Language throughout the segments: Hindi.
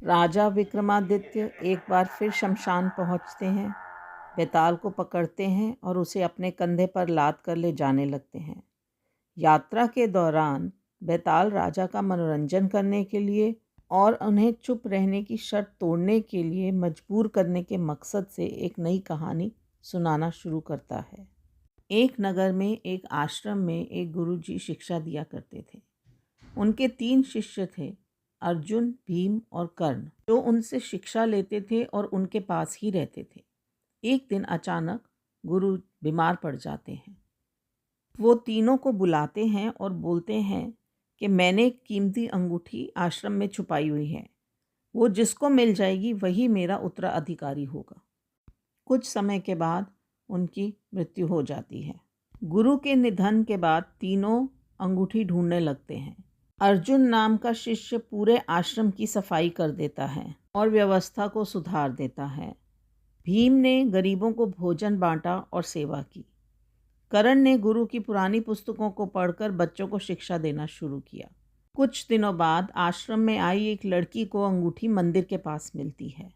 राजा विक्रमादित्य एक बार फिर शमशान पहुंचते हैं, बेताल को पकड़ते हैं और उसे अपने कंधे पर लाद कर ले जाने लगते हैं। यात्रा के दौरान बेताल राजा का मनोरंजन करने के लिए और उन्हें चुप रहने की शर्त तोड़ने के लिए मजबूर करने के मकसद से एक नई कहानी सुनाना शुरू करता है। एक नगर में एक आश्रम में एक गुरुजी शिक्षा दिया करते थे। उनके 3 शिष्य थे, अर्जुन, भीम और कर्ण, जो उनसे शिक्षा लेते थे और उनके पास ही रहते थे। एक दिन अचानक गुरु बीमार पड़ जाते हैं। वो तीनों को बुलाते हैं और बोलते हैं कि मैंने एक कीमती अंगूठी आश्रम में छुपाई हुई है, वो जिसको मिल जाएगी वही मेरा उत्तराधिकारी होगा। कुछ समय के बाद उनकी मृत्यु हो जाती है। गुरु के निधन के बाद तीनों अंगूठी ढूंढने लगते हैं। अर्जुन नाम का शिष्य पूरे आश्रम की सफाई कर देता है और व्यवस्था को सुधार देता है। भीम ने गरीबों को भोजन बांटा और सेवा की। कर्ण ने गुरु की पुरानी पुस्तकों को पढ़कर बच्चों को शिक्षा देना शुरू किया। कुछ दिनों बाद आश्रम में आई एक लड़की को अंगूठी मंदिर के पास मिलती है।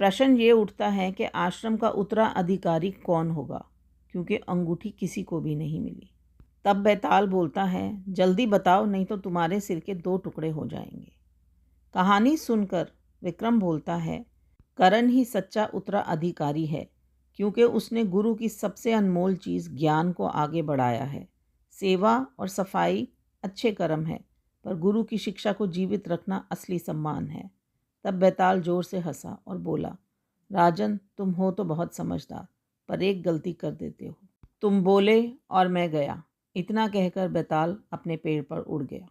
प्रश्न ये उठता है कि आश्रम का उत्तराधिकारी कौन होगा, क्योंकि अंगूठी किसी को भी नहीं मिली। तब बेताल बोलता है, जल्दी बताओ नहीं तो तुम्हारे सिर के 2 टुकड़े हो जाएंगे। कहानी सुनकर विक्रम बोलता है, कर्ण ही सच्चा उत्तराधिकारी है, क्योंकि उसने गुरु की सबसे अनमोल चीज़ ज्ञान को आगे बढ़ाया है। सेवा और सफाई अच्छे कर्म है, पर गुरु की शिक्षा को जीवित रखना असली सम्मान है। तब बेताल जोर से हंसा और बोला, राजन, तुम हो तो बहुत समझदार, पर एक गलती कर देते हो। तुम बोले और मैं गया। इतना कहकर बेताल अपने पेड़ पर उड़ गया।